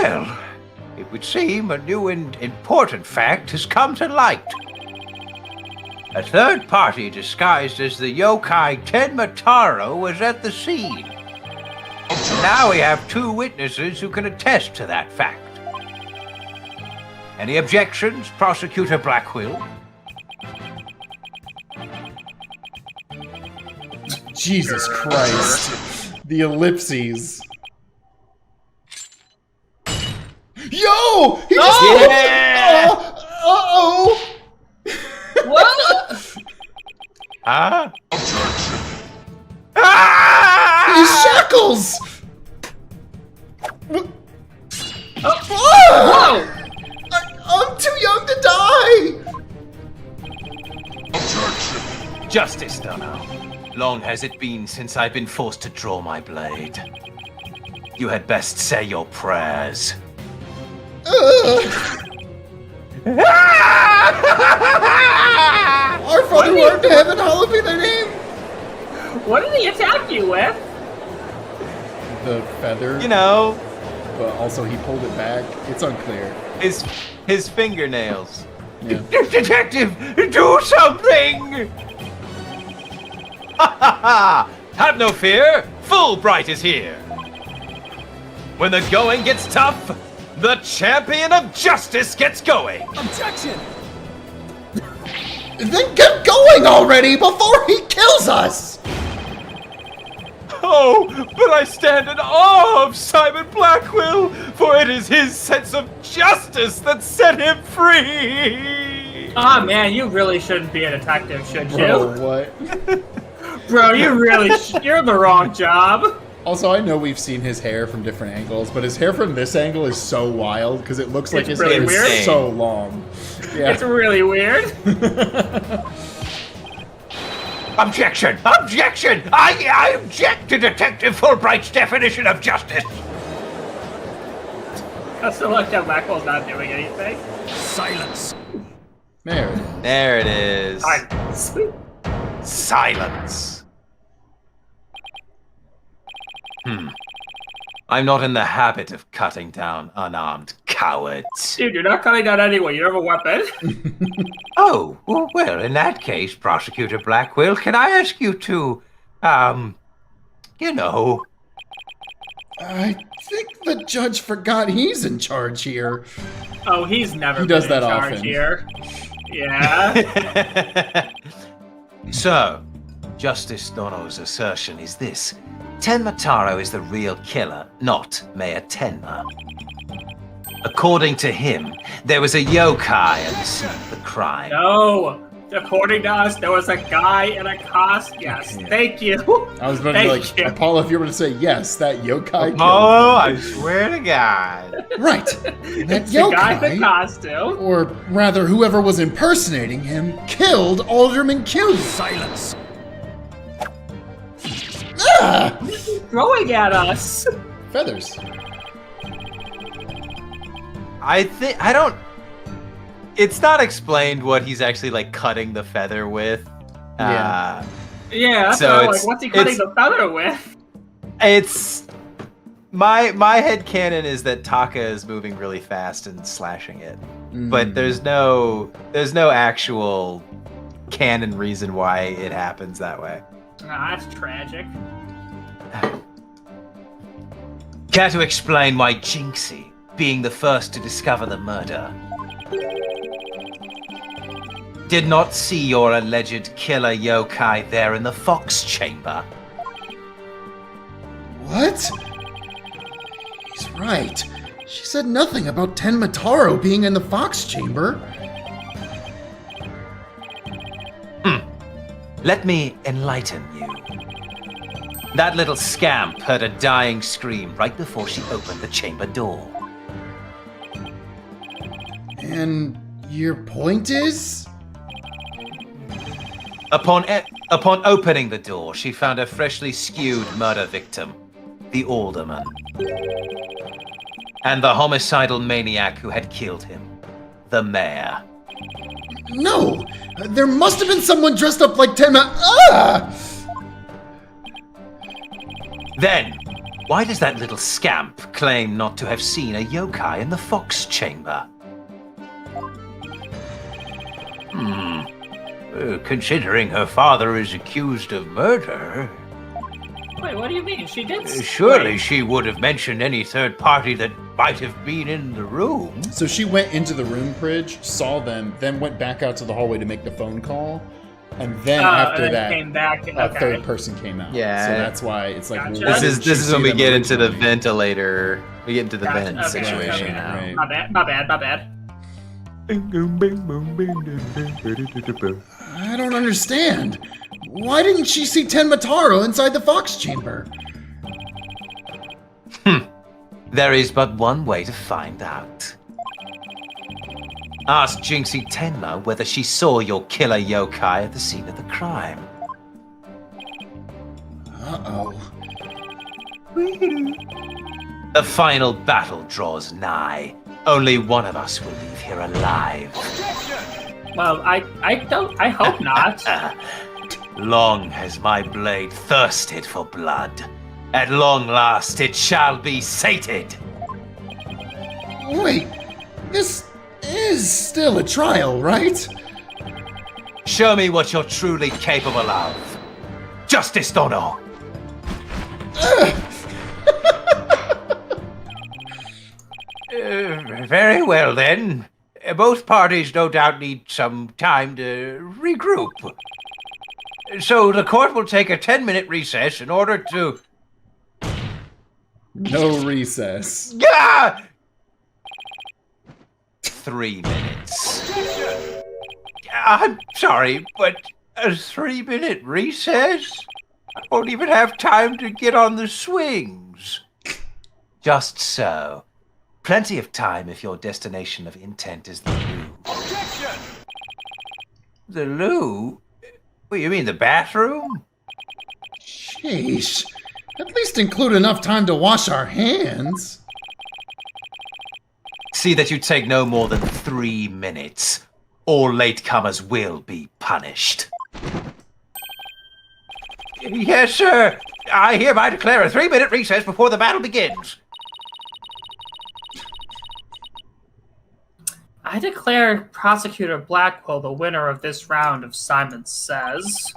Well, it would seem a new and important fact has come to light. A third party disguised as the yokai Tenmataro was at the scene. And now we have 2 witnesses who can attest to that fact. Any objections, Prosecutor Blackquill? Jesus Christ. The ellipses. Yo! He just Uh-oh! What? Huh? These shackles! Whoa! I'm too young to die! Justice, Dono. Long has it been since I've been forced to draw my blade. You had best say your prayers. Our Father who art in heaven, hallowed be thy name! What did he attack you with? The feather. You know, But also he pulled it back. It's unclear. his fingernails. Yeah. Detective, do something! Have no fear, Fulbright is here. When the going gets tough, the champion of justice gets going. Objection! Then get going already before he kills us! Oh, but I stand in awe of Simon Blackquill, for it is his sense of justice that set him free. Oh man, you really shouldn't be a detective, should you? Bro, what? Bro, you really you're in the wrong job. Also, I know we've seen his hair from different angles, but his hair from this angle is so wild because it looks like It's his really hair weird. is so long. Yeah. It's really weird. Objection! Objection! I object to Detective Fulbright's definition of justice. That's the look that Blackwell's not doing anything. Silence! There. There it is. Silence. Silence. I'm not in the habit of cutting down unarmed cowards. Dude, you're not cutting down anyway. You don't have a weapon. Oh, well, in that case, Prosecutor Blackquill, can I ask you to, you know... I think the judge forgot he's in charge here. Oh, he's never He does been in that charge often. here. Yeah. So, Justice Dono's assertion is this. Tenmataro is the real killer, not Mayor Tenma. According to him, there was a yokai at the scene of the crime. No. According to us, there was a guy in a costume. Yes, thank you. I was about to be like, Thank you. Apollo, if you were to say yes, that yokai killed Oh, I swear to God. him. Right. That The guy in the yokai, costume. or rather whoever was impersonating him, killed Alderman Q. Silence! Ah! Throwing at us. Feathers. I don't... It's not explained what he's actually, like, cutting the feather with. Yeah. Yeah, that's So what I'm it's- like, what's he cutting it's- the feather with? It's... My headcanon is that Taka is moving really fast and slashing it. But there's no actual canon reason why it happens that way. Ah, that's tragic. Care to explain why Jinxie, being the first to discover the murder, did not see your alleged killer yokai there in the Fox Chamber? What? He's right. She said nothing about Tenmataro being in the Fox Chamber. Let me enlighten you. That little scamp heard a dying scream right before she opened the chamber door. And your point is? Upon opening the door, she found a freshly skewed murder victim, the alderman, and the homicidal maniac who had killed him, the mayor. No! There must have been someone dressed up like Tenma. Ah! Then, Why does that little scamp claim not to have seen a yokai in the fox chamber? Considering her father is accused of murder... Wait, what do you mean? She did... Surely she would have mentioned any third party that might have been in the room. So she went into the room, Pridge, saw them, then went back out to the hallway to make the phone call. And then after and then that, came back and, a third person came out. Yeah. So that's why it's like... Gotcha. why This didn't she is when see we them get into the originally? ventilator. We get into the Gotcha, vent okay, situation okay. now. Right. My bad. I don't understand. Why didn't she see Tenmataro inside the fox chamber? There is but one way to find out. Ask Jinxie Tenma whether she saw your killer yokai at the scene of the crime. Uh-oh. The final battle draws nigh. Only one of us will leave here alive. Well, I hope not. Long has my blade thirsted for blood. At long last it shall be sated. Wait, this is still a trial, right? Show me what you're truly capable of. Justice Dono. Very well then. Both parties no doubt need some time to regroup. So the court will take a 10-minute recess in order to... No recess. Yeah! 3 minutes. I'm sorry, but a 3-minute recess? I won't even have time to get on the swings. Just so. Plenty of time if your destination of intent is the loo. The loo? What, you mean the bathroom? Sheesh. At least include enough time to wash our hands. See that you take no more than 3 minutes. All latecomers will be punished. Yes, sir. I hereby declare a 3-minute recess before the battle begins. I declare Prosecutor Blackwell the winner of this round of Simon Says.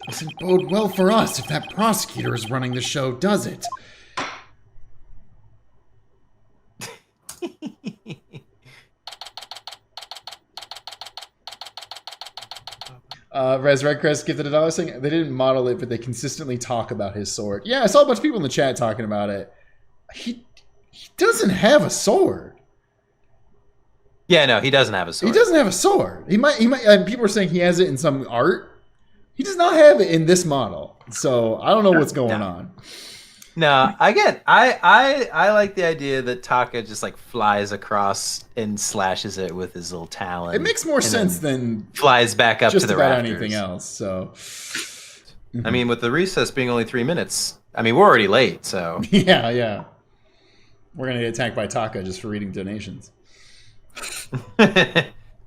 Doesn't bode well for us if that prosecutor is running the show, does it? Res Red Crest gifted $1 saying they didn't model it, but they consistently talk about his sword. Yeah, I saw a bunch of people in the chat talking about it. He doesn't have a sword. Yeah, no, he doesn't have a sword. He doesn't have a sword. He might. And people are saying he has it in some art. He does not have it in this model. So I don't know what's going on. No, again, I like the idea that Taka just like flies across and slashes it with his little talon. It makes more and sense then than flies back up just to the about rafters. anything else. So I mean, with the recess being only 3 minutes, I mean, we're already late, so yeah. We're gonna get attacked by Taka just for reading donations.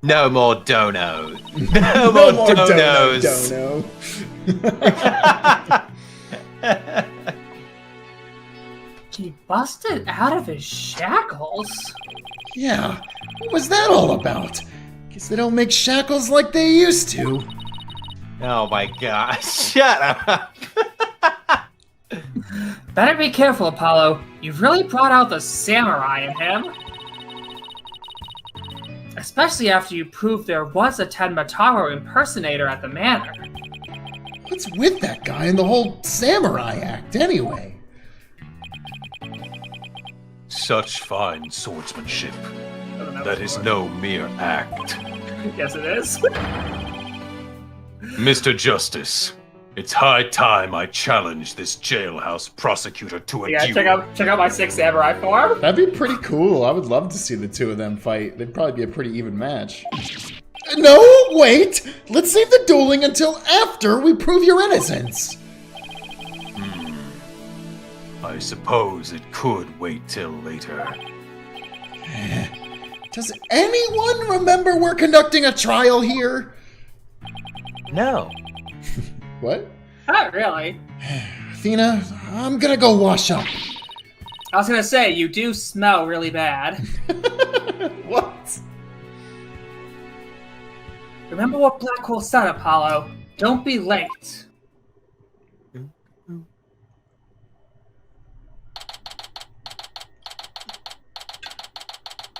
no more donos. No more donos. Dono. He busted out of his shackles. Yeah, what was that all about? Guess they don't make shackles like they used to. Oh my gosh! Shut up. Better be careful, Apollo. You've really brought out the samurai in him. Especially after you proved there was a Tenmataro impersonator at the manor. What's with that guy and the whole samurai act, anyway? Such fine swordsmanship. I don't know That is no mere act. Yes, it is. Mr. Justice, it's high time I challenge this jailhouse prosecutor to a Yeah, duel. check out my 6 samurai form. That'd be pretty cool. I would love to see the two of them fight. They'd probably be a pretty even match. No, wait! Let's save the dueling until after we prove your innocence. I suppose it could wait till later. Does anyone remember we're conducting a trial here? No. What? Not really. Athena, I'm gonna go wash up. I was gonna say, you do smell really bad. What? Remember what Blackwell said, Apollo. Don't be late.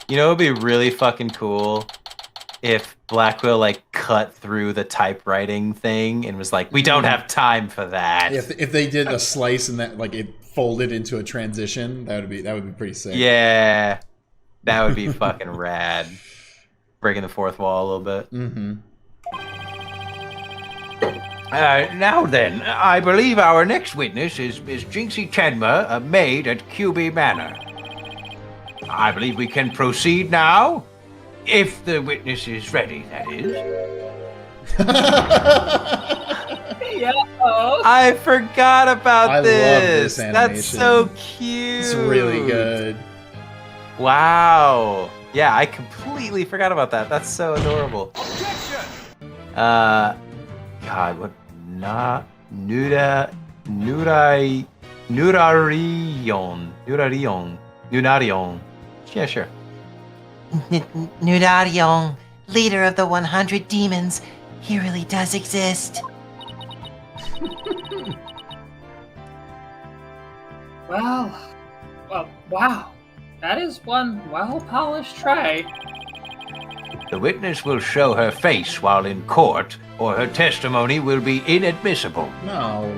You know, it'd be really fucking cool if Blackwell like cut through the typewriting thing and was like, "We don't have time for that." If they did a slice and that like it folded into a transition, that would be pretty sick. Yeah, that would be fucking rad. Breaking the fourth wall a little bit. Mm-hmm. Now then, I believe our next witness is Jinxie Tenma, a maid at QB Manor. I believe we can proceed now, if the witness is ready, that is. Yeah. I forgot about I this. love this That's animation. so cute. It's really good. Wow. Yeah, I completely forgot about that. That's so adorable. God, what? Nunarion. Yeah, sure. Nudarion, leader of the 100 demons. He really does exist. Well, wow. That is one well-polished tray. The witness will show her face while in court, or her testimony will be inadmissible. No.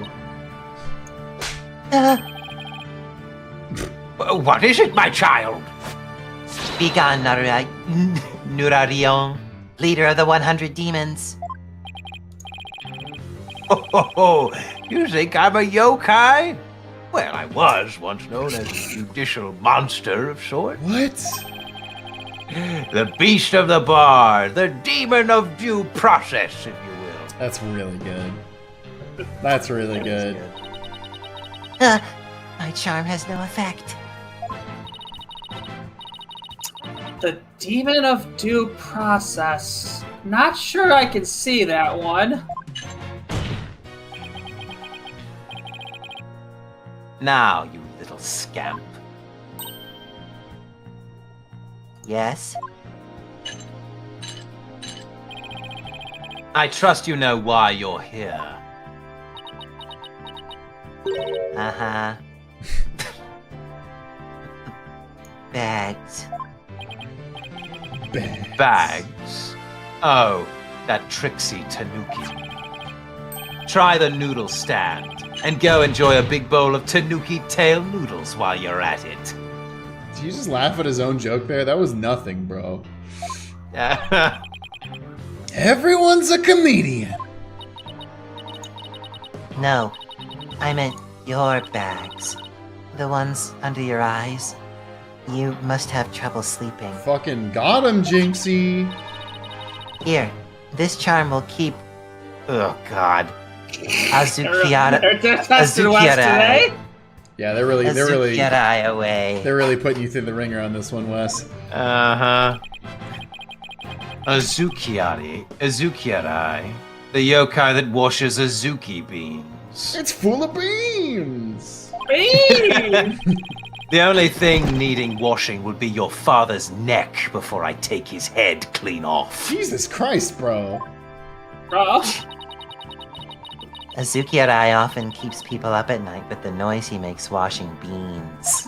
What is it, my child? Begone, Nurarion, leader of the 100 demons. Oh, you think I'm a yokai? Well, I was once known as a judicial monster of sorts. What? The beast of the bar, the demon of due process, if you will. That's really good. That's really good. My charm has no effect. The demon of due process. Not sure I can see that one. Now, you little scamp. Yes? I trust you know why you're here. Uh-huh. Bags. Bags? Oh, that tricksy Tanuki. Try the noodle stand, and go enjoy a big bowl of Tanuki tail noodles while you're at it. Did you just laugh at his own joke there? That was nothing, bro. Everyone's a comedian. No, I meant your bags. The ones under your eyes. You must have trouble sleeping. Fucking got him, Jinxie. Here, this charm will keep Oh, God. Azukiara. They're testing West today. Yeah, they're really away. they're really putting you through the ringer on this one, Wes. Uh-huh. Azukiari. The yokai that washes Azuki beans. It's full of beans. Beans! The only thing needing washing would be your father's neck before I take his head clean off. Jesus Christ, bro. Bro. Azuki-Arai often keeps people up at night with the noise he makes washing beans.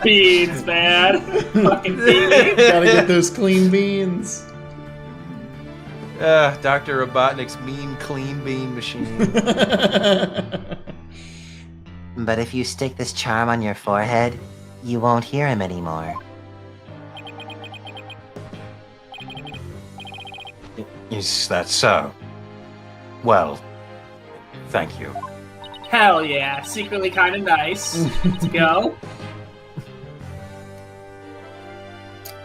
Beans, man. Fucking beans. Gotta get those clean beans. Dr. Robotnik's mean clean bean machine. But if you stick this charm on your forehead, you won't hear him anymore. Is that so? Well, thank you. Hell yeah. Secretly kind of nice. Let's go.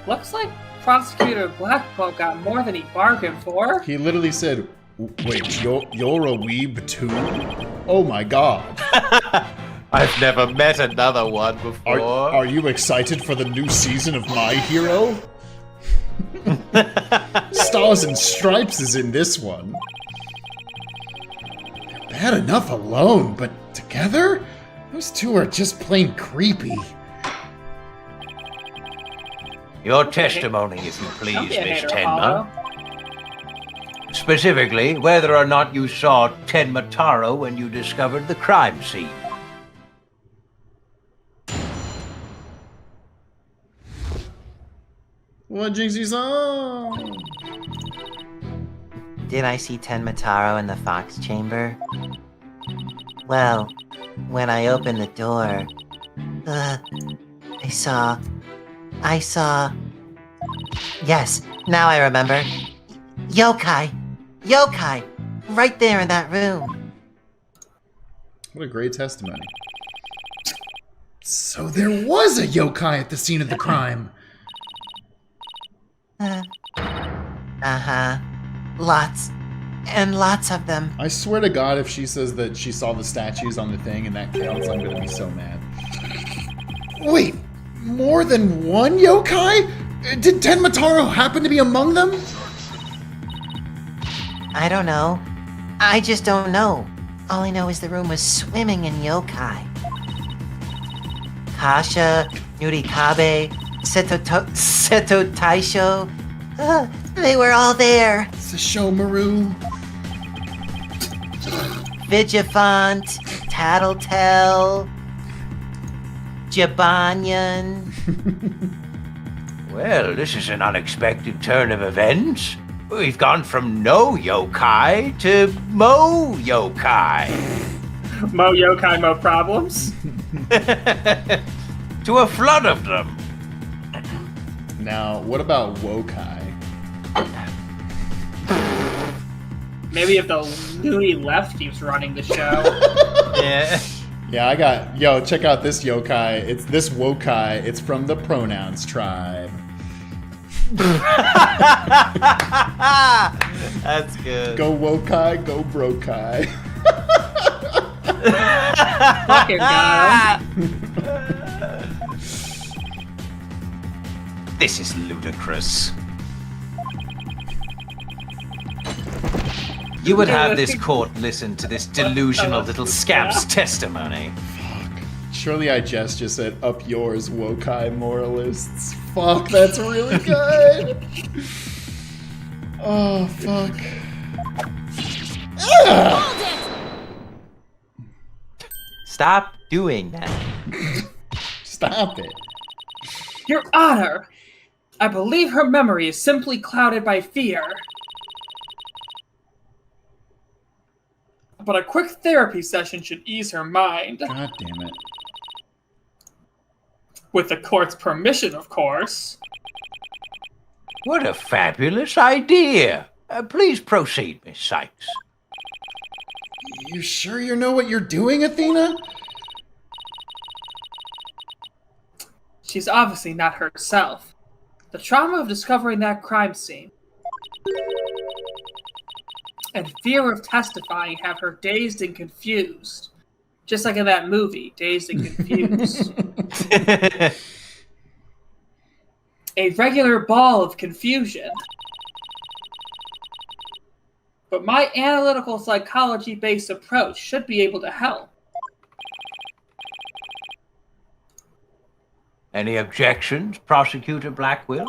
Looks like Prosecutor Blackwell got more than he bargained for. He literally said, wait, you're a weeb too? Oh my god. I've never met another one before. Are you excited for the new season of My Hero? Stars and Stripes is in this one. Bad enough alone, but together? Those two are just plain creepy. Your testimony, if you Don't please, be a Miss hater, Tenma. Apollo. Specifically, whether or not you saw Tenma Taro when you discovered the crime scene. What Jinxie saw? Did I see Tenmataro in the fox chamber? Well, when I opened the door, I saw... Yes, now I remember. Yokai! Yokai! Right there in that room. What a great testimony. So there was a yokai at the scene of the crime. Uh-huh. Lots. And lots of them. I swear to God, if she says that she saw the statues on the thing and that counts, I'm gonna be so mad. Wait, more than one yokai? Did Tenmataro happen to be among them? I don't know. I just don't know. All I know is the room was swimming in yokai. Kasha, Nurikabe, Seto Taisho. They were all there. Sasho Maru. Vigifant, Tattletale, Jabanyan. Well, this is an unexpected turn of events. We've gone from no yokai to mo yokai. Mo yokai, mo problems. To a flood of them. Now, what about wokai? Maybe if the loony left keeps running the show. Yeah. Yeah, I got... Yo, check out this yokai. It's this wokai. It's from the Pronouns tribe. That's good. Go wokai, go brokai. Fucking guy. This is ludicrous. You would have this court listen to this delusional little scamp's testimony. Surely I just said, up yours, wokai moralists. Fuck, that's really good. Oh, fuck. Stop doing that. Stop it. Your Honor, I believe her memory is simply clouded by fear. But a quick therapy session should ease her mind. God damn it. With the court's permission, of course. What a fabulous idea. Please proceed, Miss Sykes. You sure you know what you're doing, Athena? She's obviously not herself. The trauma of discovering that crime scene and fear of testifying have her dazed and confused. Just like in that movie, Dazed and Confused. A regular ball of confusion. But my analytical psychology-based approach should be able to help. Any objections, Prosecutor Blackwell?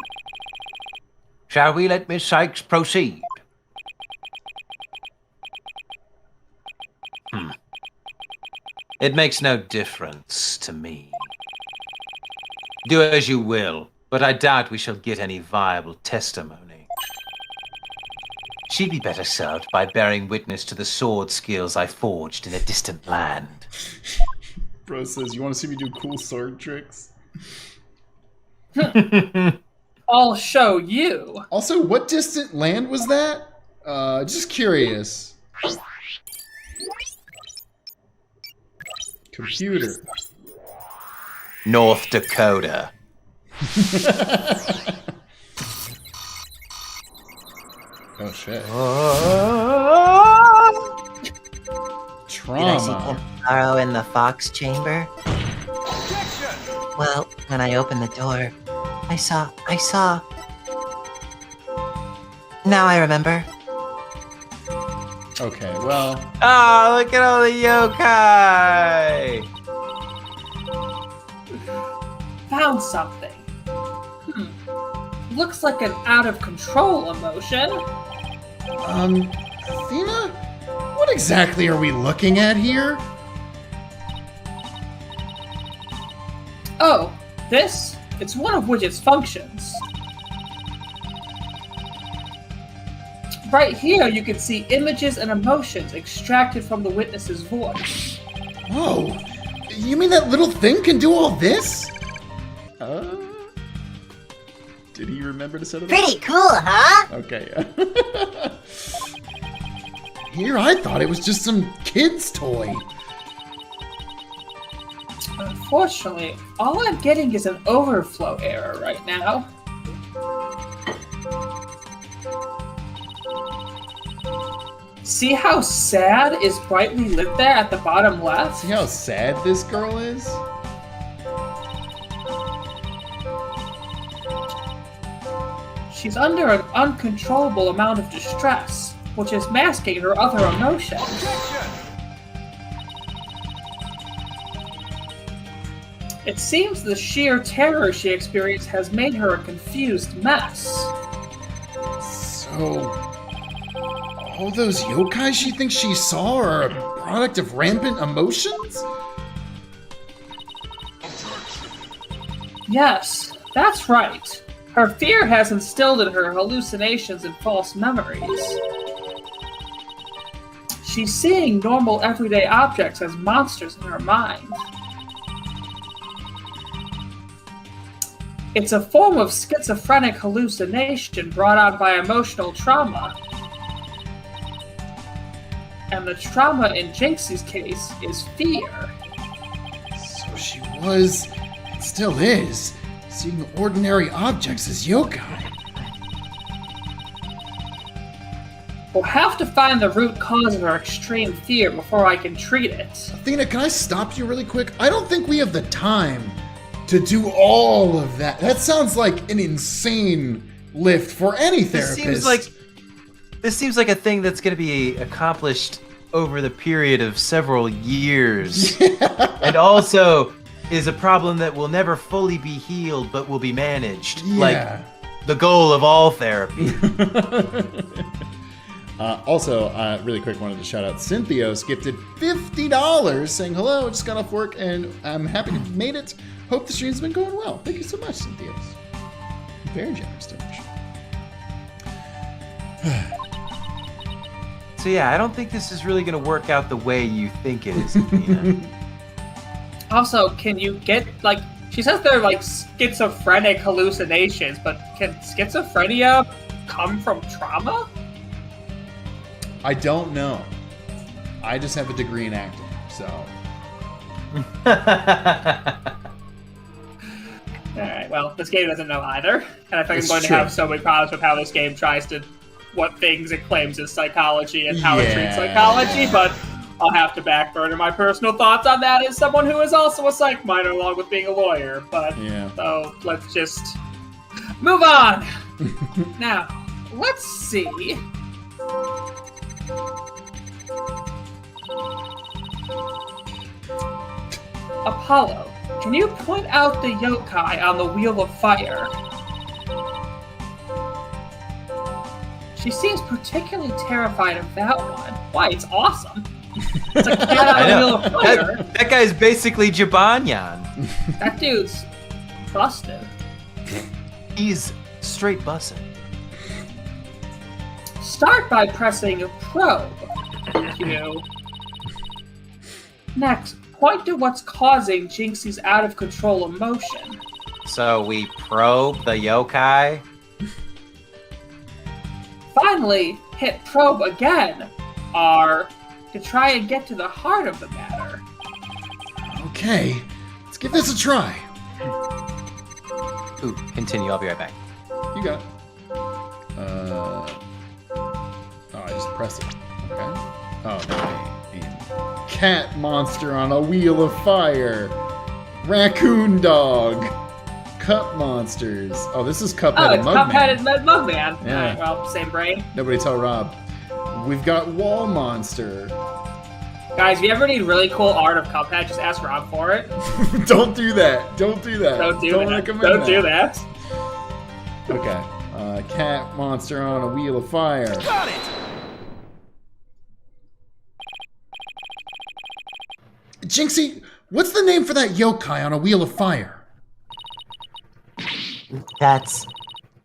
Shall we let Miss Sykes proceed? It makes no difference to me. Do as you will, but I doubt we shall get any viable testimony. She'd be better served by bearing witness to the sword skills I forged in a distant land. Bro says, you want to see me do cool sword tricks? I'll show you. Also, what distant land was that? Just curious. Computer. North Dakota. Oh shit. Did I see Trauma. Tenmataro in the fox chamber? Well, when I opened the door, I saw... Now I remember. Okay, well... Oh, look at all the yokai! Found something. Looks like an out-of-control emotion. Athena? What exactly are we looking at here? Oh, this? It's one of Widget's functions. Right here, you can see images and emotions extracted from the witness's voice. Whoa! You mean that little thing can do all this? Did he remember to set it up? Pretty cool, huh? Okay, yeah. Here, I thought it was just some kid's toy. Unfortunately, all I'm getting is an overflow error right now. See how sad is brightly lit there at the bottom left? See how sad this girl is? She's under an uncontrollable amount of distress, which is masking her other emotions. It seems the sheer terror she experienced has made her a confused mess. So, all those yokai she thinks she saw are a product of rampant emotions? Yes, that's right. Her fear has instilled in her hallucinations and false memories. She's seeing normal everyday objects as monsters in her mind. It's a form of schizophrenic hallucination brought on by emotional trauma. And the trauma in Jinxie's case is fear. So she was, and still is, seeing ordinary objects as yokai. We'll have to find the root cause of her extreme fear before I can treat it. Athena, can I stop you really quick? I don't think we have the time to do all of that. That sounds like an insane lift for any therapist. This seems like a thing that's going to be accomplished over the period of several years. And also is a problem that will never fully be healed but will be managed. Yeah. Like the goal of all therapy. Also, really quick, wanted to shout out Cynthios gifted $50 saying, hello, just got off work and I'm happy to have made it. Hope the stream's been going well. Thank you so much, Cynthios. Very generous donation. So yeah, I don't think this is really going to work out the way you think it is, Athena. Also, can you get, like, she says they're like schizophrenic hallucinations, but can schizophrenia come from trauma? I don't know. I just have a degree in acting, so. Alright, well, this game doesn't know either. And I think It's I'm going true. to have so many problems with how this game tries to, what things it claims is psychology and how it treats psychology, but I'll have to backburner my personal thoughts on that as someone who is also a psych minor along with being a lawyer. But, Yeah. so, let's just move on! Now, let's see. Apollo, can you point out the yokai on the Wheel of Fire? She seems particularly terrified of that one. Why, it's awesome. It's a cat on the Wheel of Fire. That guy's basically Jibanyan. That dude's busted. He's straight bussin'. Start by pressing probe. Q. Next, point to what's causing Jinxie's out-of-control emotion. So we probe the yokai? Finally, hit probe again, R, to try and get to the heart of the matter. Okay, let's give this a try. Ooh, continue, I'll be right back. You got it. I just press it. Okay. Oh, no. Cat monster on a wheel of fire. Raccoon dog. Cup monsters. Oh, this is Cuphead Oh, and it's Mugman. Cuphead and Mugman. Yeah. Alright, well, same brain. Nobody tell Rob. We've got Wall Monster. Guys, if you ever need really cool art of Cuphead, just ask Rob for it. Don't do that. Don't do that. Don't do that. Recommend Don't do that. Okay. Cat monster on a wheel of fire. Got it! Jinxie, what's the name for that yokai on a wheel of fire? That's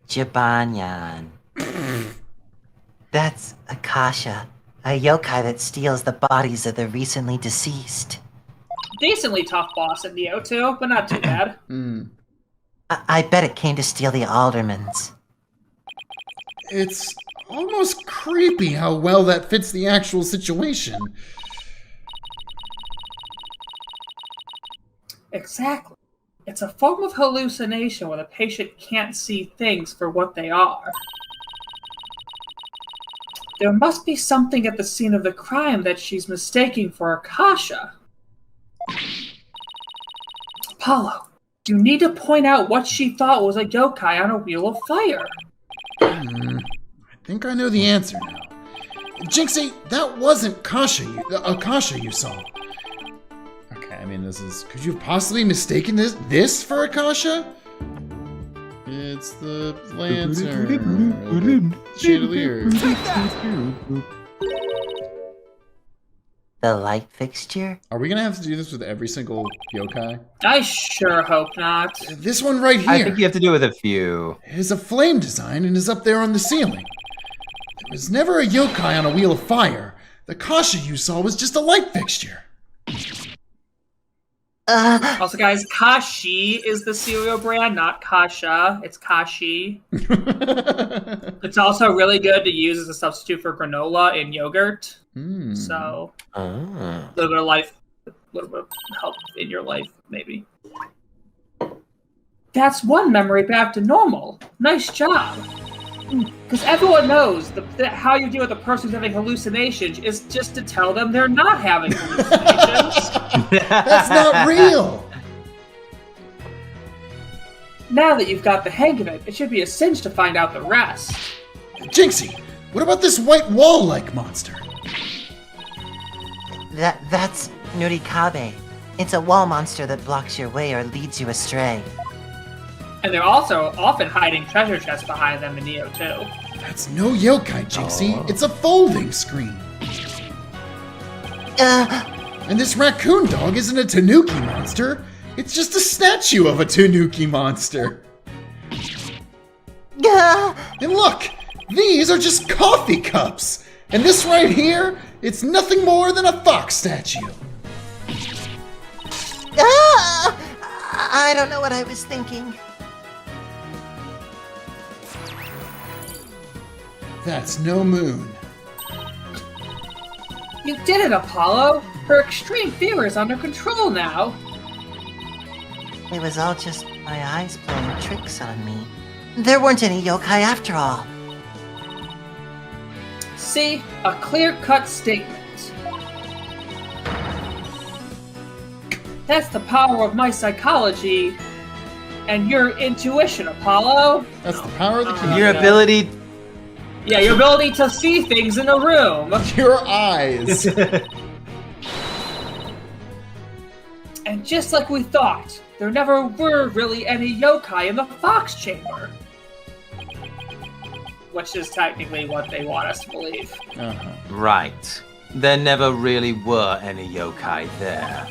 Jibanyan. That's Akasha, a yokai that steals the bodies of the recently deceased. Decently tough boss in Neo 2, but not too bad. I bet it came to steal the aldermans. It's almost creepy how well that fits the actual situation. Exactly. It's a form of hallucination where the patient can't see things for what they are. There must be something at the scene of the crime that she's mistaking for Akasha. Apollo, you need to point out what she thought was a yokai on a wheel of fire. I think I know the answer now. Jinxie, that wasn't Akasha you saw. Okay, I mean, could you have possibly mistaken this for Akasha? It's the lantern. Chandelier. The light fixture? Are we gonna have to do this with every single yokai? I sure hope not. This one right here. I think you have to do with a few. Is a flame design and is up there on the ceiling. There was never a yokai on a wheel of fire. The Kasha you saw was just a light fixture. Also, guys, Kashi is the cereal brand, not Kasha. It's Kashi. It's also really good to use as a substitute for granola in yogurt. So, a little bit of life, a little bit of help in your life, maybe. That's one memory back to normal. Nice job. Because everyone knows that how you deal with a person who's having hallucinations is just to tell them they're not having hallucinations. That's not real. Now that you've got the hang of it, it should be a cinch to find out the rest. Jinxie, what about this white wall-like monster? That's Nurikabe. It's a wall monster that blocks your way or leads you astray. And they're also often hiding treasure chests behind them in Neo 2. That's no yokai, Jinxie. It's a folding screen. And this raccoon dog isn't a tanuki monster. It's just a statue of a tanuki monster. And look, these are just coffee cups. And this right here, it's nothing more than a fox statue. I don't know what I was thinking. That's no moon. You did it, Apollo! Her extreme fear is under control now! It was all just my eyes playing tricks on me. There weren't any yokai after all. See? A clear-cut statement. That's the power of my psychology and your intuition, Apollo. That's the power of the key. Your ability. Yeah, your ability to see things in a room. Your eyes. And just like we thought, there never were really any yokai in the Fox Chamber. Which is technically what they want us to believe. Right. There never really were any yokai there.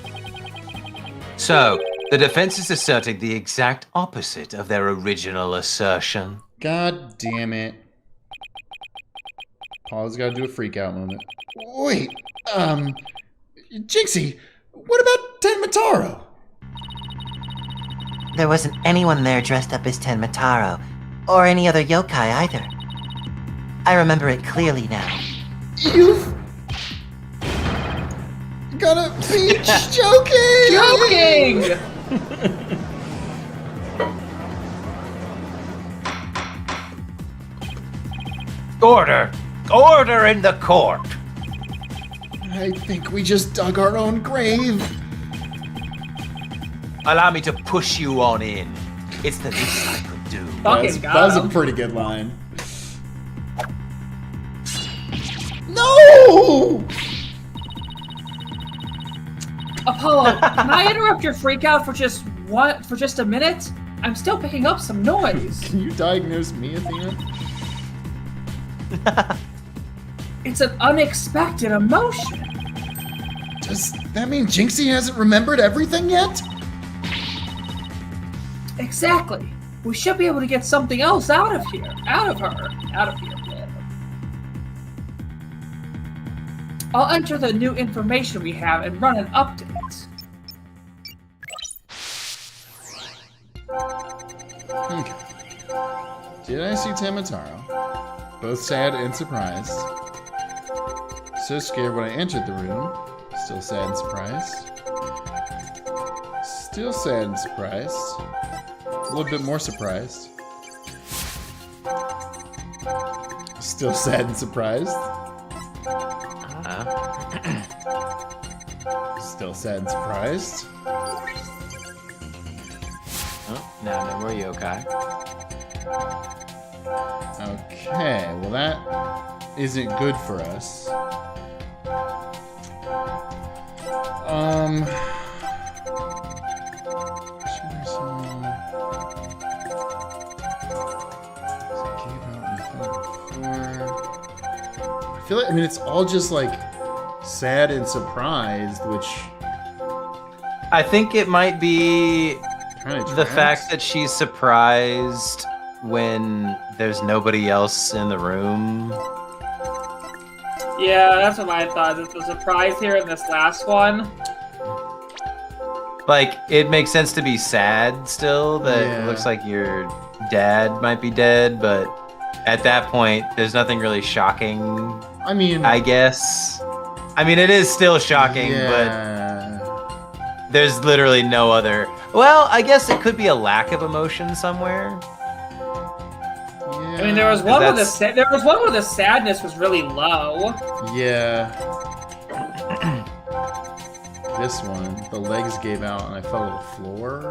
So, the defense is asserting the exact opposite of their original assertion. God damn it. Paul's gotta do a freak out moment. Wait, Jinxie, what about Tenmataro? There wasn't anyone there dressed up as Tenmataro, or any other yokai either. I remember it clearly now. You've gotta be joking! Joking! Order! Order in the court! I think we just dug our own grave. Allow me to push you on in. It's the least I could do. Fucking That was got a him. pretty good line. No! No! Apollo, can I interrupt your freak out for just a minute? I'm still picking up some noise. Can you diagnose me at the end? It's an unexpected emotion. Does that mean Jinxie hasn't remembered everything yet? Exactly. We should be able to get something else out of here. Out of here. I'll enter the new information we have and run an update. Okay. Did I see Tamataro? Both sad and surprised. So scared when I entered the room. Still sad and surprised. Still sad and surprised. A little bit more surprised. Still sad and surprised. Still sad and surprised. Oh, now no more yokai. Okay, well that isn't good for us. I feel like, I mean, it's all just like sad and surprised, which I think it might be kind of the fact that she's surprised when there's nobody else in the room. Yeah, that's what I thought. It's a surprise here in this last one. Like, it makes sense to be sad still, that Yeah. it looks like your dad might be dead, but at that point, there's nothing really shocking, I mean, I guess. I mean, it is still shocking, but yeah. there's literally no other... Well, I guess it could be a lack of emotion somewhere. Yeah. I mean, there was one where that's- the sadness was really low. Yeah. This one, the legs gave out and I fell to the floor.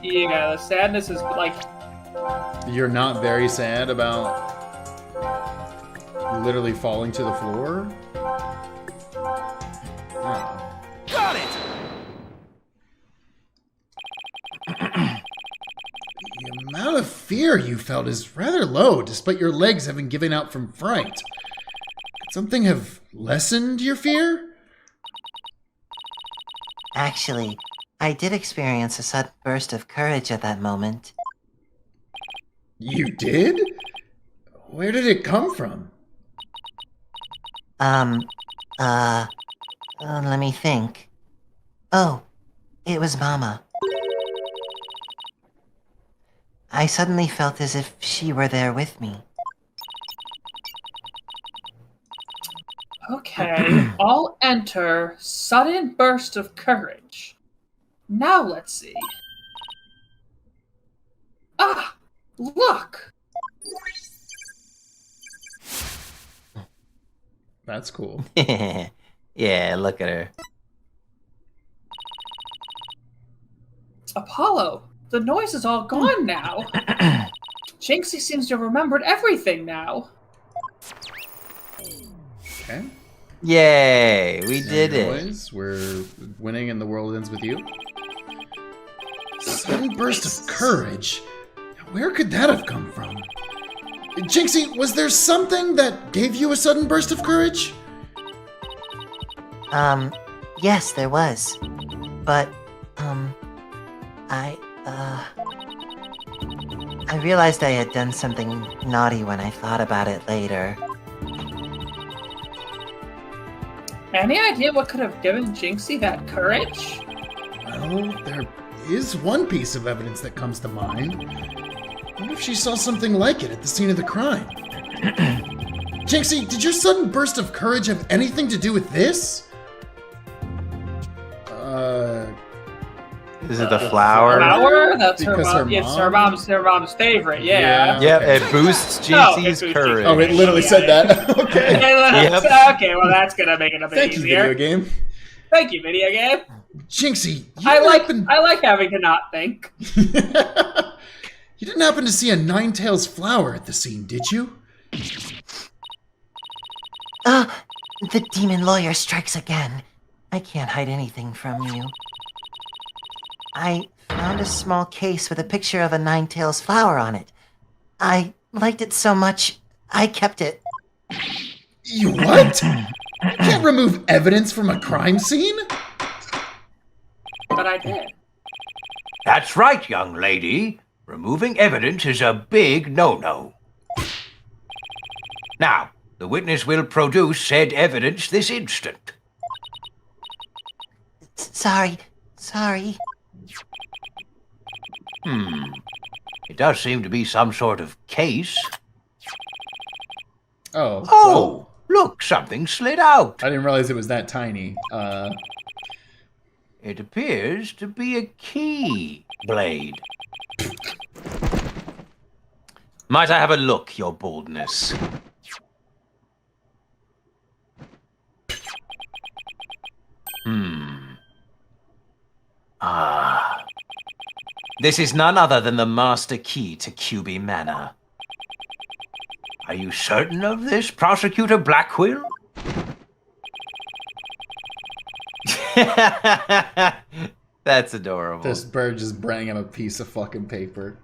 Yeah, the sadness is like... You're not very sad about literally falling to the floor? Oh. Got it! The amount of fear you felt is rather low, despite your legs having given out from fright. Could something have lessened your fear? Actually, I did experience a sudden burst of courage at that moment. You did? Where did it come from? Let me think. Oh, it was Mama. I suddenly felt as if she were there with me. Okay, I'll enter sudden burst of courage. Now let's see. Ah, look! That's cool. Yeah, look at her. Apollo, the noise is all gone now. Jinxie seems to have remembered everything now. Okay. Yay, we did it. Boys, we're winning and the world ends with you. Sudden burst of courage? Where could that have come from? Jinxie, was there something that gave you a sudden burst of courage? Yes, there was. But, I realized I had done something naughty when I thought about it later. Any idea what could have given Jinxie that courage? Well, there is one piece of evidence that comes to mind. What if she saw something like it at the scene of the crime? Jinxie, did your sudden burst of courage have anything to do with this? Is it the flower? Flower? That's her Because mom. her It's mom? her mom's favorite, yeah. Yep, Okay. it boosts No, it Jinxie's boosts courage. Oh, it literally said that. Okay. Yep. Okay, well that's gonna make it a bit Thank you, easier. video game. Thank you, video game. Jinxie, you I didn't like having to not think. You didn't happen to see a nine-tails flower at the scene, did you? The demon lawyer strikes again. I can't hide anything from you. I found a small case with a picture of a nine-tails flower on it. I liked it so much, I kept it. You what? You can't remove evidence from a crime scene? But I did. That's right, young lady. Removing evidence is a big no-no. Now, the witness will produce said evidence this instant. Sorry. It does seem to be some sort of case. Oh. Oh, look, something slid out. I didn't realize it was that tiny. It appears to be a key blade. Might I have a look, your baldness? This is none other than the master key to QB Manor. Are you certain of this, Prosecutor Blackquill? That's adorable. This bird just bring him a piece of fucking paper.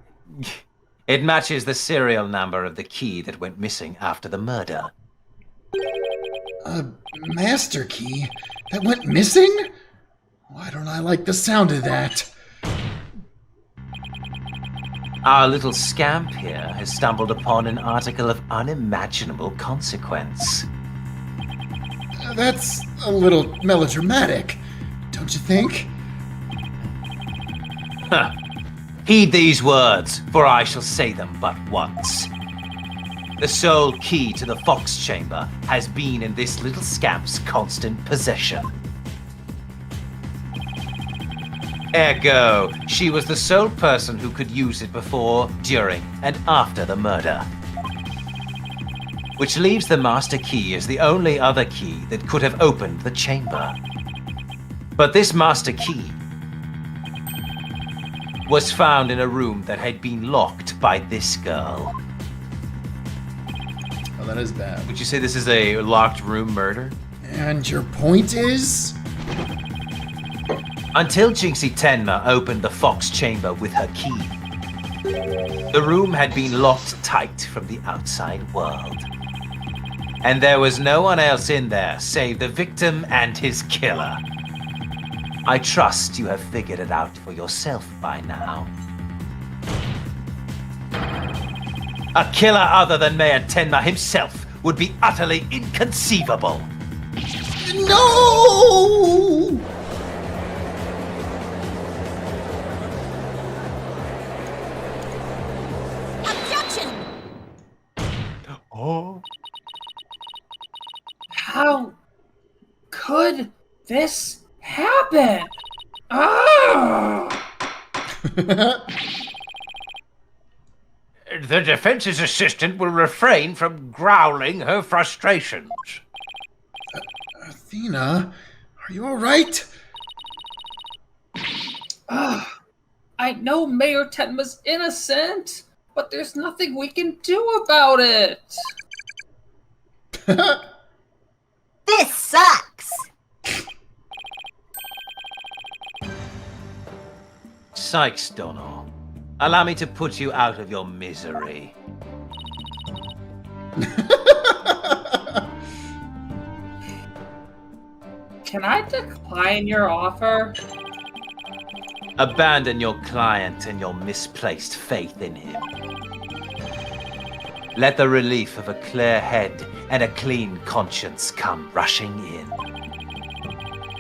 It matches the serial number of the key that went missing after the murder. A master key that went missing? Why don't I like the sound of that? Our little scamp here has stumbled upon an article of unimaginable consequence. That's a little melodramatic, don't you think? Heed these words, for I shall say them but once. The sole key to the Fox Chamber has been in this little scamp's constant possession. Ergo, she was the sole person who could use it before, during, and after the murder. Which leaves the master key as the only other key that could have opened the chamber. But this master key was found in a room that had been locked by this girl. Oh, that is bad. Would you say this is a locked room murder? And your point is? Until Jinxie Tenma opened the Fox Chamber with her key, the room had been locked tight from the outside world. And there was no one else in there save the victim and his killer. I trust you have figured it out for yourself by now. A killer other than Mayor Tenma himself would be utterly inconceivable. No! Oh. How could this happen? Ah! The defense's assistant will refrain from growling her frustrations. Athena, are you alright? I know Mayor Tenma's innocent, but there's nothing we can do about it. This sucks! Sykes, Donal. Allow me to put you out of your misery. Can I decline your offer? Abandon your client and your misplaced faith in him. Let the relief of a clear head and a clean conscience come rushing in.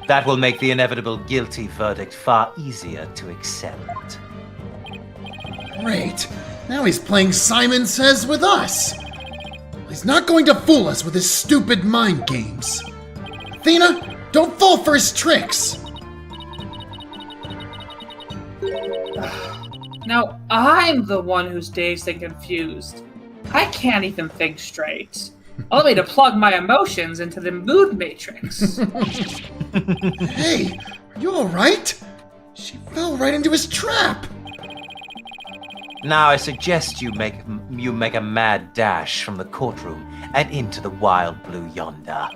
That will make the inevitable guilty verdict far easier to accept. Great. Now he's playing Simon Says with us. He's not going to fool us with his stupid mind games. Athena, don't fall for his tricks. Now I'm the one who's dazed and confused. I can't even think straight. Allow me to plug my emotions into the mood matrix. Hey, are you alright? She fell right into his trap. Now I suggest you make a mad dash from the courtroom and into the wild blue yonder.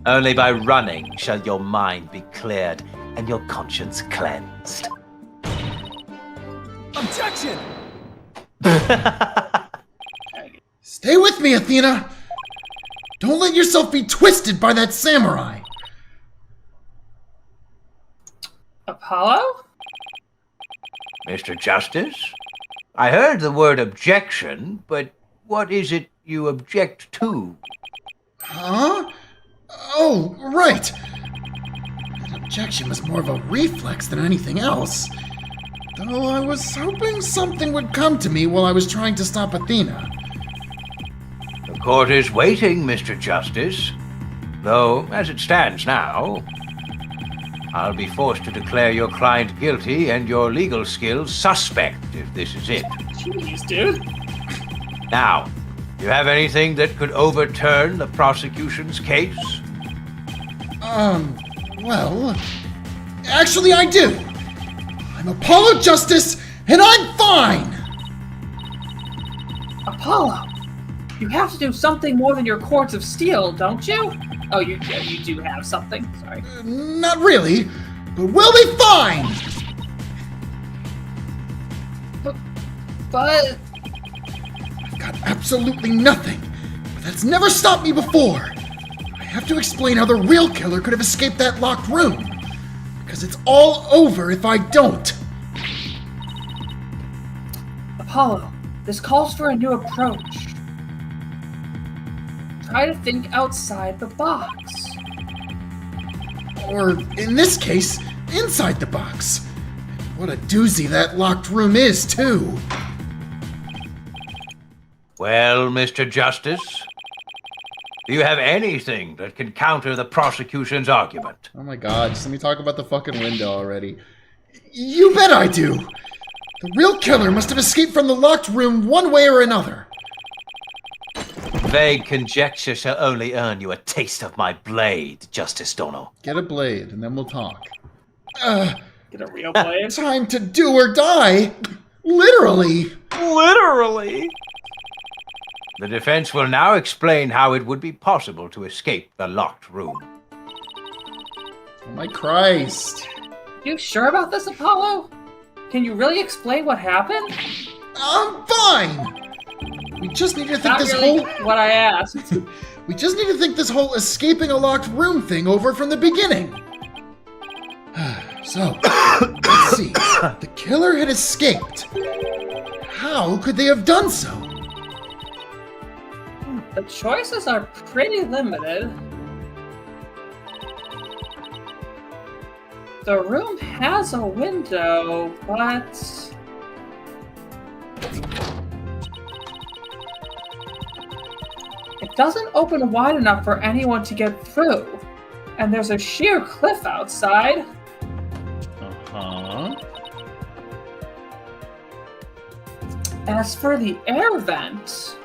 Only by running shall your mind be cleared and your conscience cleansed. Objection! Stay with me, Athena! Don't let yourself be twisted by that samurai! Apollo? Mr. Justice? I heard the word objection, but what is it you object to? Huh? Oh, right. That objection was more of a reflex than anything else. Though I was hoping something would come to me while I was trying to stop Athena. The court is waiting, Mr. Justice. Though, as it stands now, I'll be forced to declare your client guilty and your legal skills suspect, if this is it. Jeez, dude. Now, do you have anything that could overturn the prosecution's case? Well, actually I do. I'm Apollo Justice, and I'm fine! Apollo, you have to do something more than your cords of steel, don't you? Oh, you do have something. Sorry. Not really, but we'll be fine! But I've got absolutely nothing, but that's never stopped me before. I have to explain how the real killer could have escaped that locked room. Because it's all over if I don't. Apollo, this calls for a new approach. Try to think outside the box. Or, in this case, inside the box. What a doozy that locked room is, too. Well, Mr. Justice, do you have anything that can counter the prosecution's argument? Oh my god, just let me talk about the fucking window already. You bet I do! The real killer must have escaped from the locked room one way or another. Vague conjecture shall only earn you a taste of my blade, Justice Dono. Get a blade, and then we'll talk. Get a real blade. Time to do or die! Literally! Literally? The defense will now explain how it would be possible to escape the locked room. Oh my Christ. You sure about this, Apollo? Can you really explain what happened? I'm fine! We just need to think Not this really whole... what I asked. We just need to think this whole escaping a locked room thing over from the beginning. So, let's see. The killer had escaped. How could they have done so? The choices are pretty limited. The room has a window, but... it doesn't open wide enough for anyone to get through. And there's a sheer cliff outside. Uh-huh. As for the air vent,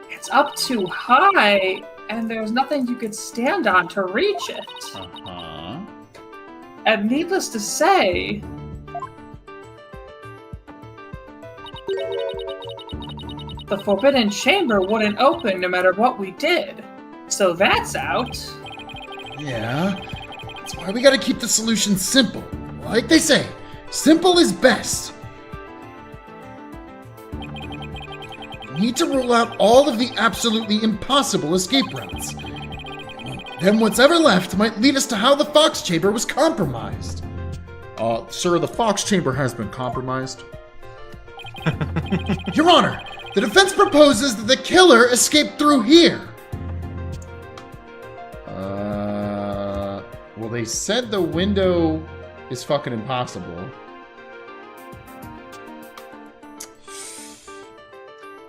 it's up too high, and there's nothing you could stand on to reach it. Uh-huh. And needless to say, the Forbidden Chamber wouldn't open no matter what we did. So that's out. Yeah. That's why we gotta keep the solution simple. Like they say, simple is best. We need to rule out all of the absolutely impossible escape routes. Then what's ever left might lead us to how the Fox Chamber was compromised. Sir, the Fox Chamber has been compromised. Your Honor, the defense proposes that the killer escaped through here. Well, they said the window is fucking impossible.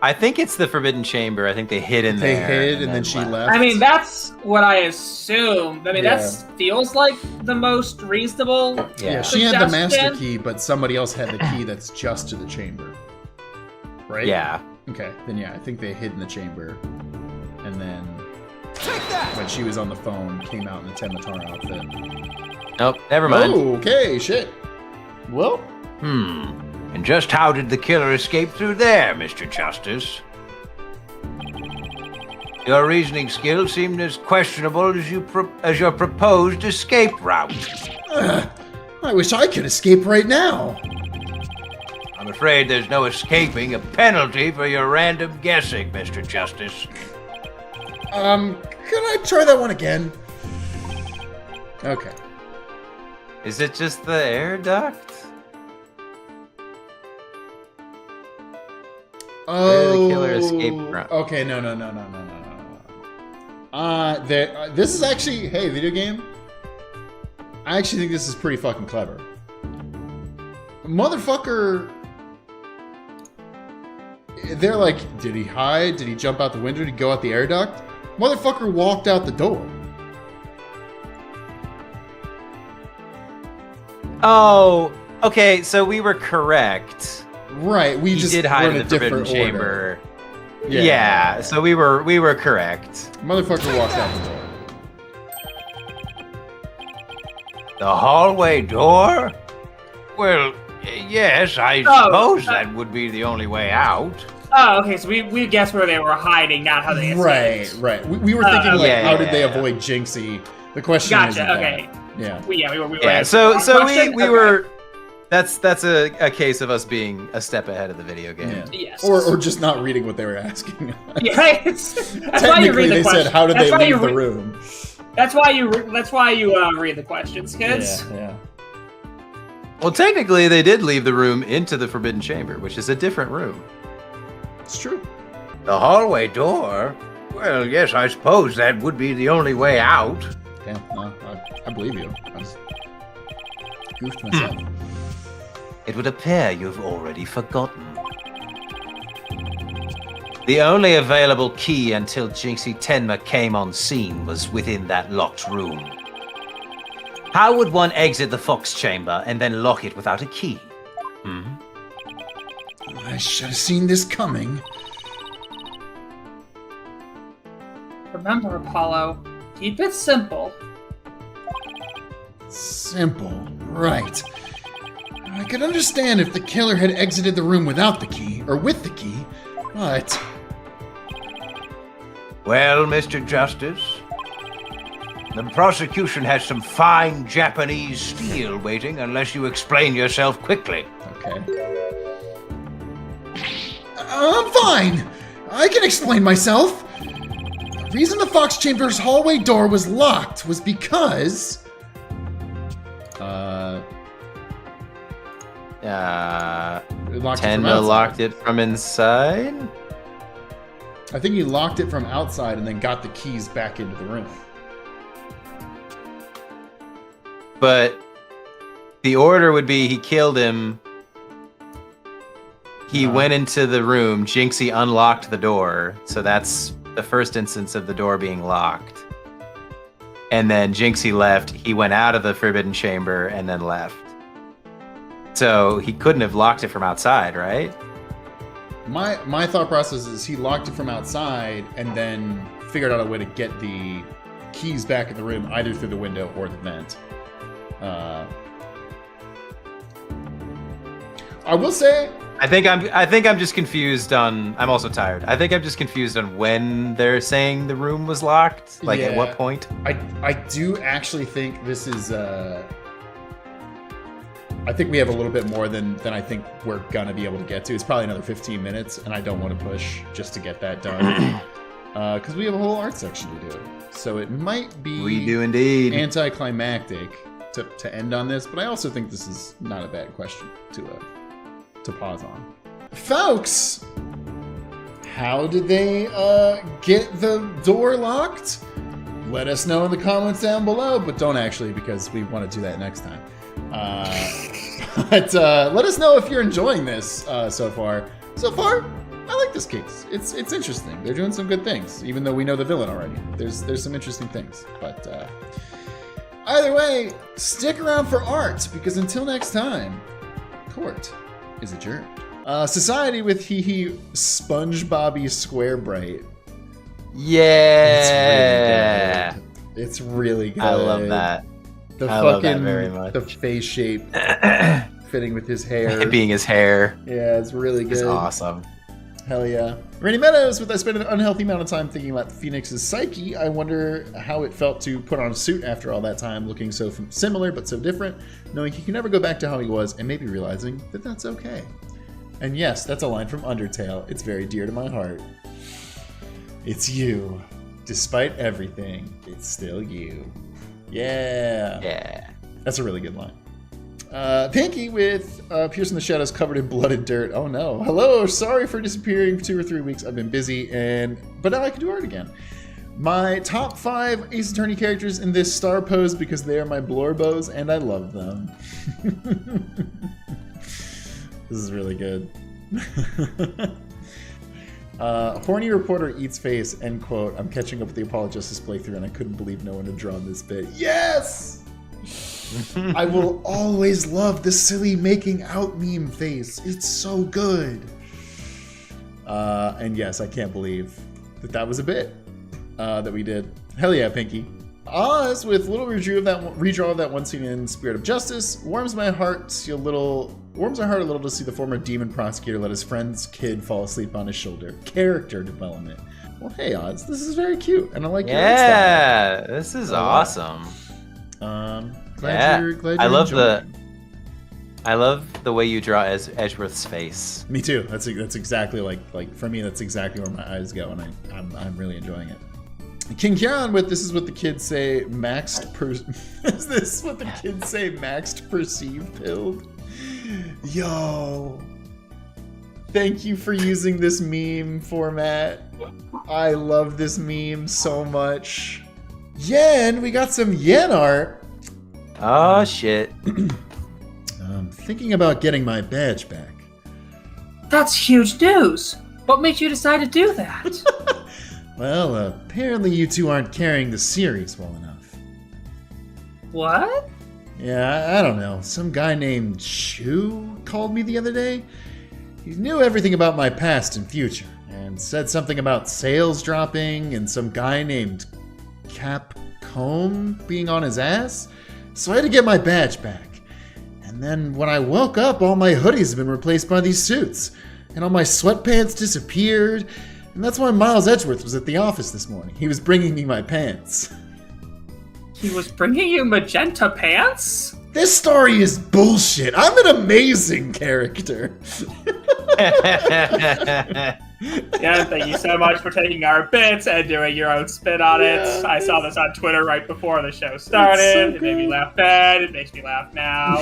I think it's the Forbidden Chamber. I think they hid in They there. hid and then she left. I mean, that's what I assumed. I mean, Yeah. that feels like the most reasonable. Yeah, she had the master suggestion. key, but somebody else had the key that's just to the chamber. Right? Yeah. Okay, then yeah, I think they hid in the chamber. And then, Take that! when she was on the phone, came out in the Tematara outfit. Nope, never mind. Oh, okay, shit. Well, And just how did the killer escape through there, Mr. Justice? Your reasoning skills seem as questionable as your proposed escape route. I wish I could escape right now. I'm afraid there's no escaping a penalty for your random guessing, Mr. Justice. Can I try that one again? Okay. Is it just the air duct? Oh, Where the killer escaped from. Okay, no. This is actually, hey, video game. I actually think this is pretty fucking clever. Motherfucker. They're like, did he hide? Did he jump out the window? Did he go out the air duct? Motherfucker walked out the door. Oh, okay, so we were correct. Right, we He just did hide were in the Forbidden different Chamber. order. Yeah, so we were correct. Motherfucker walked out the door. The hallway door? Well, yes, I suppose that would be the only way out. Oh, okay, so we guessed where they were hiding, not how they escaped. Right. We were thinking, like, yeah, how did they yeah. avoid Jinxie? The question is Gotcha, okay. Yeah. We were Yeah, answering so the wrong question? we Okay. were. That's a case of us being a step ahead of the video game. Yeah. Yes. Or just not reading what they were asking. Yeah, that's why you read the Technically, they question. said, how did That's they why leave you the re- room? That's why you read the questions, kids. Yeah. Well, technically, they did leave the room into the Forbidden Chamber, which is a different room. It's true. The hallway door? Well, yes, I suppose that would be the only way out. Damn, no, I believe you. I just goofed myself. It would appear you've already forgotten. The only available key until Jinxie Tenma came on scene was within that locked room. How would one exit the Fox Chamber and then lock it without a key? I should have seen this coming. Remember, Apollo, keep it simple. Simple, right. I could understand if the killer had exited the room without the key, or with the key, but... Well, Mr. Justice, the prosecution has some fine Japanese steel waiting unless you explain yourself quickly. Okay. I'm fine! I can explain myself! The reason the Fox Chamber's hallway door was locked was because... it locked it from Tenma outside. locked it from inside? I think he locked it from outside and then got the keys back into the room. But the order would be he killed him. He went into the room. Jinxie unlocked the door. So that's the first instance of the door being locked. And then Jinxie left. He went out of the Forbidden Chamber and then left. So he couldn't have locked it from outside, right? My thought process is he locked it from outside and then figured out a way to get the keys back in the room either through the window or the vent. I will say, I think I'm just confused on. I'm also tired. I think I'm just confused on when they're saying the room was locked. Like at what point? I do actually think this is. I think we have a little bit more than I think we're gonna be able to get to. It's probably another 15 minutes, and I don't want to push just to get that done because we have a whole art section to do. So it might be We do indeed. anticlimactic to end on this, but I also think this is not a bad question to pause on. Folks, how did they get the door locked? Let us know in the comments down below, but don't actually, because we want to do that next time. But let us know if you're enjoying this so far. So far, I like this case. It's interesting. They're doing some good things, even though we know the villain already. There's some interesting things. But either way, stick around for art, because until next time, court is adjourned. Society with Hee SpongeBobby Square Bright. Yeah. It's really good. I love that. The I fucking love that very much. the face shape fitting with his hair. It being his hair. Yeah, it's really good. It's awesome. Hell yeah. Randy Meadows, with I spent an unhealthy amount of time thinking about Phoenix's psyche, I wonder how it felt to put on a suit after all that time, looking so similar but so different, knowing he can never go back to how he was, and maybe realizing that that's okay. And yes, that's a line from Undertale. It's very dear to my heart. It's you. Despite everything, it's still you. Yeah. Yeah. That's a really good line. Pinky with Pierce in the Shadows covered in blood and dirt. Oh no. Hello, sorry for disappearing for 2 or 3 weeks. I've been busy, but now I can do art again. My top 5 Ace Attorney characters in this star pose because they are my Blorbos and I love them. This is really good. Horny reporter eats face, end quote. I'm catching up with the Apollo Justice playthrough and I couldn't believe no one had drawn this bit. Yes! I will always love the silly making out meme face. It's so good. And yes, I can't believe that was a bit that we did. Hell yeah, Pinky. Oz with little redraw of that one scene in Spirit of Justice warms my heart a little to see the former demon prosecutor let his friend's kid fall asleep on his shoulder. Character development. Well, hey Oz, this is very cute, and I like your art style. Yeah, this is awesome. Glad you're I love enjoying. I love the way you draw Edgeworth's face. Me too. That's exactly like for me. That's exactly where my eyes go, and I'm really enjoying it. King Kyan with this is what the kids say maxed is this what the kids say maxed perceived pilled? Yo, thank you for using this meme format. I love this meme so much. Yen, we got some Yen art. Oh shit. I'm thinking about getting my badge back. That's huge news. What made you decide to do that? Well, apparently you two aren't carrying the series well enough. What? Yeah, I don't know. Some guy named Shu called me the other day. He knew everything about my past and future, and said something about sales dropping and some guy named Capcom being on his ass. So I had to get my badge back. And then when I woke up, all my hoodies have been replaced by these suits, and all my sweatpants disappeared. And that's why Miles Edgeworth was at the office this morning. He was bringing me my pants. He was bringing you magenta pants? This story is bullshit. I'm an amazing character. Yeah, thank you so much for taking our bits and doing your own spin on it. I saw this on Twitter right before the show started. So it made me laugh then. It makes me laugh now.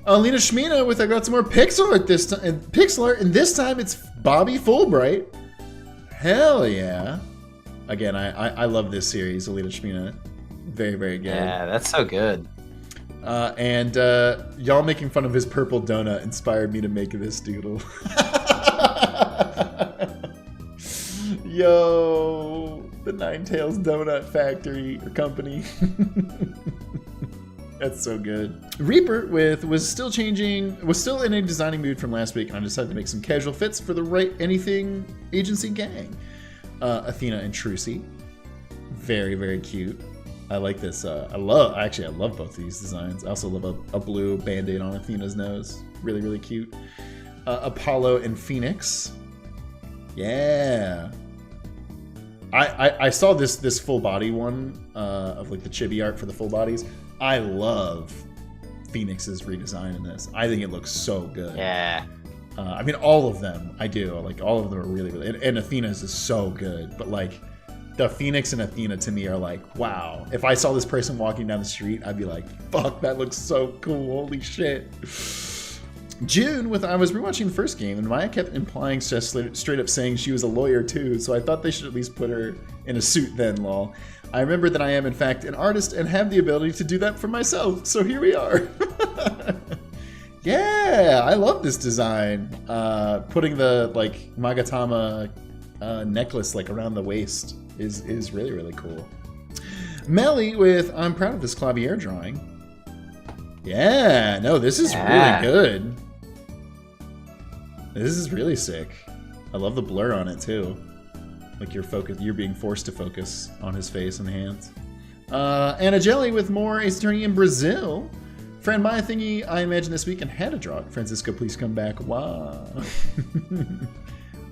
Lena Shmina with I got some more pixel art this time. Pixel art, and this time it's Bobby Fulbright. Hell yeah! Again, I love this series, Alina Shmina. Very, very good. Yeah, that's so good. And y'all making fun of his purple donut inspired me to make this doodle. Yo, the Nine Tails Donut Factory or Company. That's so good. Reaper was still in a designing mood from last week, and I decided to make some casual fits for the Wright Anything Agency gang. Athena and Trucy. Very, very cute. I like this. I love both of these designs. I also love a blue band-aid on Athena's nose. Really, really cute. Apollo and Phoenix. Yeah. I saw this full body one of like the chibi art for the full bodies. I love Phoenix's redesign in this. I think it looks so good. Yeah. I mean, all of them, I do. Like, all of them are really, really... And Athena's is so good. But, like, the Phoenix and Athena, to me, are like, wow. If I saw this person walking down the street, I'd be like, fuck, that looks so cool. Holy shit. June, I was rewatching the first game, and Maya kept implying, just straight up saying she was a lawyer, too. So I thought they should at least put her in a suit then, lol. I remember that I am, in fact, an artist and have the ability to do that for myself. So here we are. Yeah, I love this design. Putting the like Magatama necklace like around the waist is really, really cool. Melly with I'm proud of this clavier drawing. Yeah, no, this is really good. This is really sick. I love the blur on it too. Like you're being forced to focus on his face and hands. Anna Jelly with more Ace Attorney in Brazil. Fran Maya thingy, I imagine this week and had to draw it. Francisco, please come back. Wow.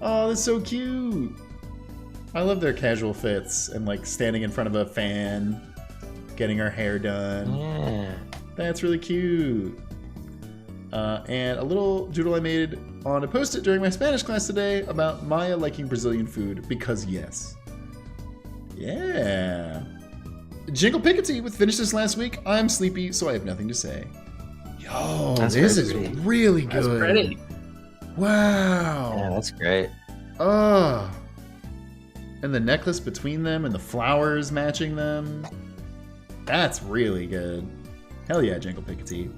Oh, that's so cute. I love their casual fits and like standing in front of a fan, getting her hair done. Yeah. That's really cute. And a little doodle I made on a post-it during my Spanish class today about Maya liking Brazilian food, because yes. Yeah. Jingle Pickety with finished this last week. I'm sleepy, so I have nothing to say. Yo, That's this is pretty. really good. That's pretty. Wow. Yeah, that's great. Oh. And the necklace between them and the flowers matching them. That's really good. Hell yeah, Jingle Pickety.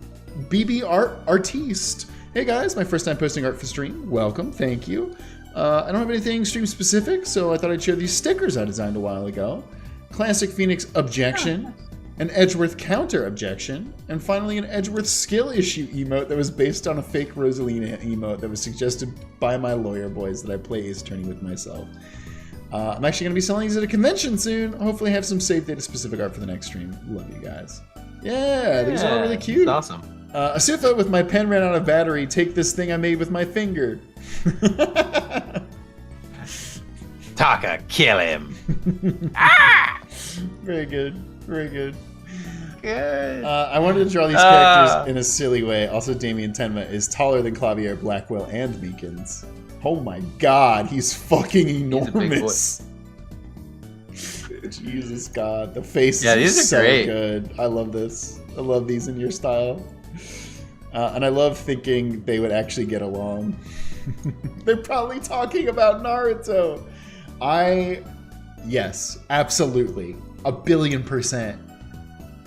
BB Art Artiste. Hey guys, my first time posting art for stream. Welcome, thank you. I don't have anything stream specific, so I thought I'd share these stickers I designed a while ago. Classic Phoenix Objection, an Edgeworth Counter Objection, and finally an Edgeworth Skill Issue emote that was based on a fake Rosalina emote that was suggested by my lawyer boys that I play Ace Attorney with myself. I'm actually going to be selling these at a convention soon. Hopefully have some save data specific art for the next stream. Love you guys. Yeah, these are all really cute. That's awesome. Asufa with my pen ran out of battery. Take this thing I made with my finger. Taka, kill him. Very good. Very good. Good. I wanted to draw these characters in a silly way. Also, Damien Tenma is taller than Clavier, Blackwell, and Meekins. Oh my god, he's fucking enormous. Jesus God, the face is so great. good. I love this. I love these in your style. And I love thinking they would actually get along. They're probably talking about Naruto. Yes, absolutely. 1,000,000,000%.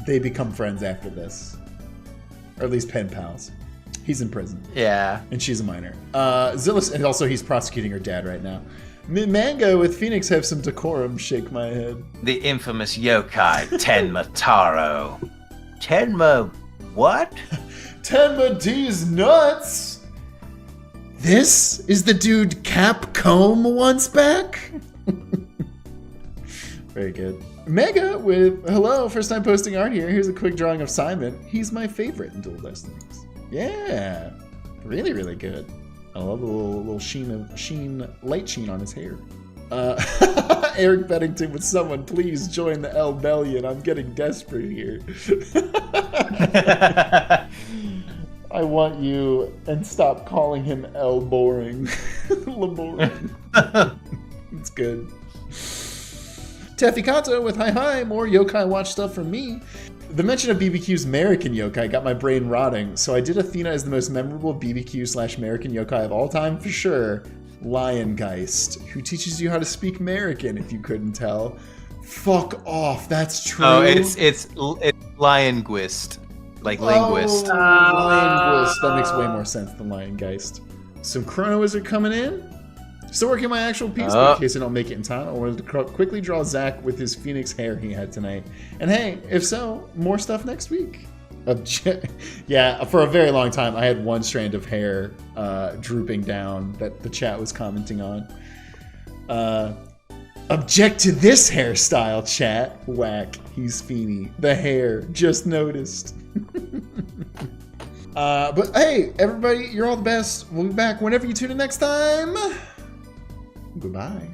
They become friends after this. Or at least pen pals. He's in prison. Yeah. And she's a minor. Zillis, and also he's prosecuting her dad right now. Manga with Phoenix have some decorum, shake my head. The infamous yokai, Tenma Taro. Tenma, what? Tenma D's nuts! This is the dude Capcom wants back? Very good. Mega with, hello, first time posting art here. Here's a quick drawing of Simon. He's my favorite in Dual Destinies. Yeah, really, really good. I love the little light sheen on his hair. Eric Beddington with someone, please join the L Bellion. I'm getting desperate here. I want you, and stop calling him L Boring. Laboring. It's good. Tefikato with hi, more yokai watch stuff from me. The mention of BBQ's American yokai got my brain rotting, so I did Athena as the most memorable BBQ/American yokai of all time for sure. Liongeist, who teaches you how to speak American, if you couldn't tell. Fuck off, that's true. Oh, it's Lionguist. Like linguist. Oh, Liongeist. That makes way more sense than Liongeist. Some Chrono Wizard coming in. Still working my actual piece, but in case I don't make it in time, I wanted to quickly draw Zach with his Phoenix hair he had tonight. And hey, if so, more stuff next week. Yeah, for a very long time, I had one strand of hair drooping down that the chat was commenting on. Object to this hairstyle, chat. Whack, he's Feeny. The hair, just noticed. But hey, everybody, you're all the best. We'll be back whenever you tune in next time. Goodbye.